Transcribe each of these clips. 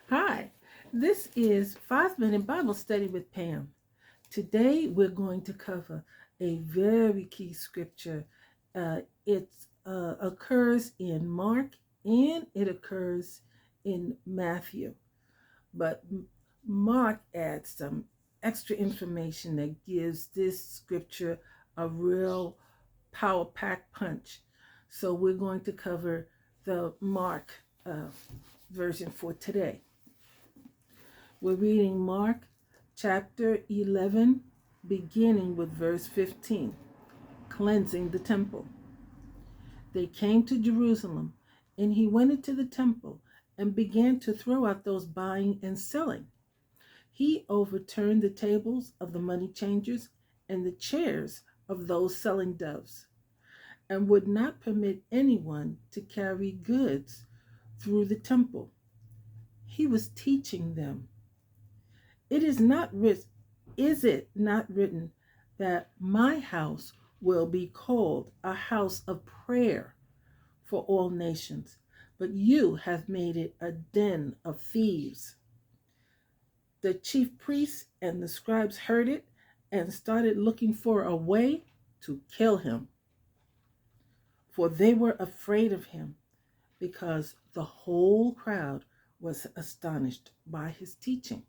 Hi, this is 5 Minute Bible Study with Pam. Today we're going to cover a very key scripture. It occurs in Mark and it occurs in Matthew, but Mark adds some extra information that gives this scripture a real power pack punch. So we're going to cover the Mark version for today. We're reading Mark chapter 11, beginning with verse 15, cleansing the temple. They came to Jerusalem, and he went into the temple and began to throw out those buying and selling. He overturned the tables of the money changers and the chairs of those selling doves, and would not permit anyone to carry goods through the temple. He was teaching them. It is not written, is it not written that my house will be called a house of prayer for all nations, but you have made it a den of thieves. The chief priests and the scribes heard it and started looking for a way to kill him, for they were afraid of him because the whole crowd was astonished by his teaching.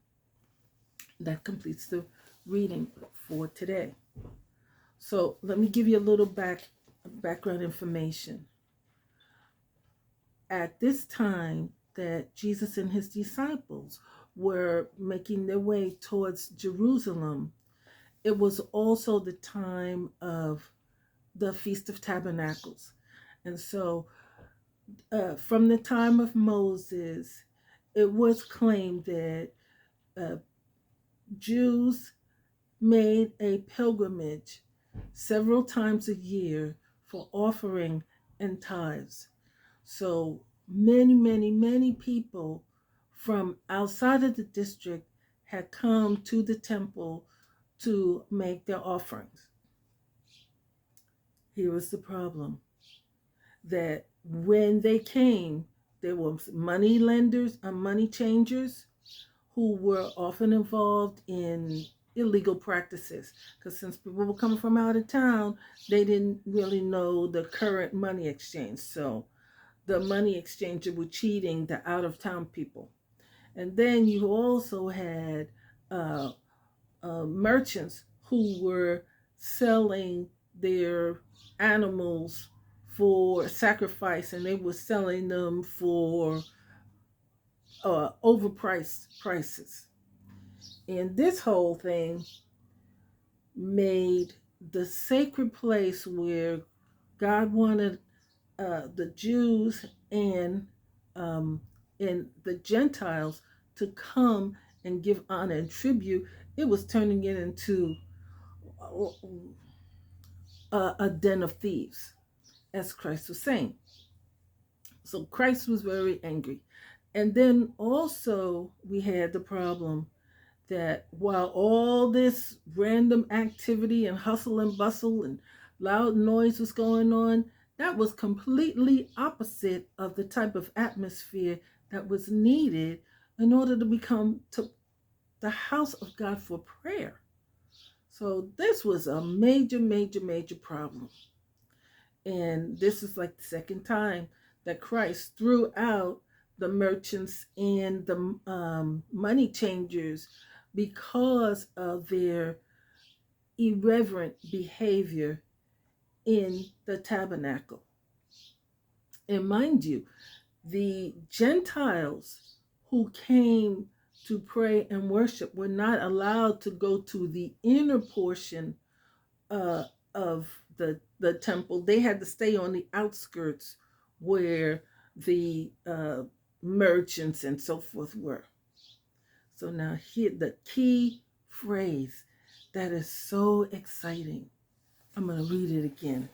That completes the reading for today. So let me give you a little background information. At this time that Jesus and his disciples were making their way towards Jerusalem, it was also the time of the Feast of Tabernacles. And so from the time of Moses, it was claimed that uh, Jews made a pilgrimage several times a year for offering and tithes. So many people from outside of the district had come to the temple to make their offerings. Here was the problem, that when they came, there were money lenders and money changers who were often involved in illegal practices, because since people were coming from out of town, they didn't really know the current money exchange. So the money exchanger were cheating the out of town people. And then you also had uh, merchants who were selling their animals for sacrifice, and they were selling them for overpriced prices. And this whole thing made the sacred place where God wanted the Jews um, and the Gentiles to come and give honor and tribute, it was turning it into a den of thieves, as Christ was saying. So Christ was very angry. And then also we had the problem that while all this random activity and hustle and bustle and loud noise was going on, that was completely opposite of the type of atmosphere that was needed in order to become to the house of God for prayer. So this was a major problem. And this is like the second time that Christ threw out the merchants and the money changers because of their irreverent behavior in the tabernacle. And mind you, the Gentiles who came to pray and worship were not allowed to go to the inner portion of the temple. They had to stay on the outskirts where the merchants and so forth were. So now here the key phrase that is so exciting. I'm going to read it again.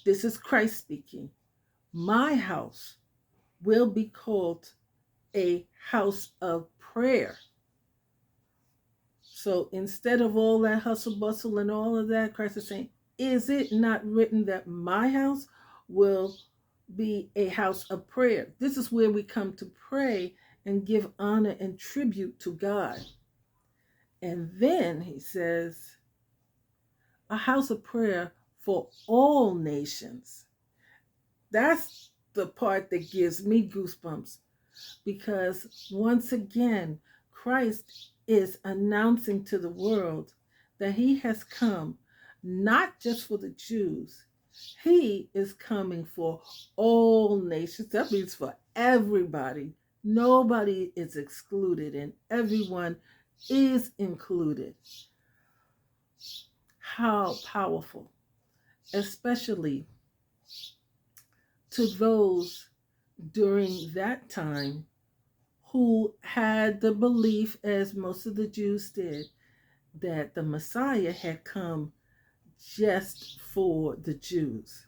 This is Christ speaking. My house will be called a house of prayer. So instead of all that hustle bustle and all of that, Christ is saying, is it not written that my house will be a house of prayer. This is where we come to pray and give honor and tribute to God. And then he says, a house of prayer for all nations. That's the part that gives me goosebumps, because once again, Christ is announcing to the world that he has come not just for the Jews, he is coming for all nations. That means for everybody. Nobody is excluded, and everyone is included. How powerful, especially to those during that time who had the belief, as most of the Jews did, that the Messiah had come just for the Jews.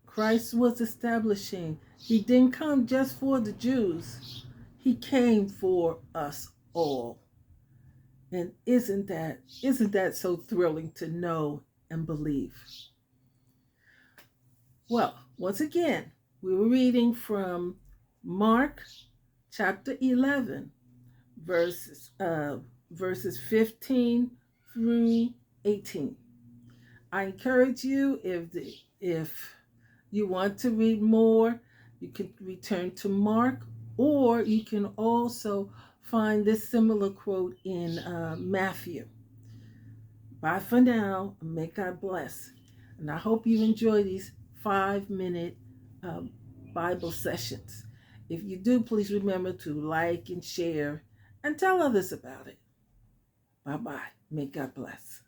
Christ was establishing, he didn't come just for the Jews, he came for us all. And isn't that so thrilling to know and believe? Well, once again, we were reading from Mark chapter 11, verses 15 through 18. I encourage you, if you want to read more, you can return to Mark, or you can also find this similar quote in Matthew. Bye for now. May God bless. And I hope you enjoy these 5-minute Bible sessions. If you do, please remember to like and share and tell others about it. Bye-bye. May God bless.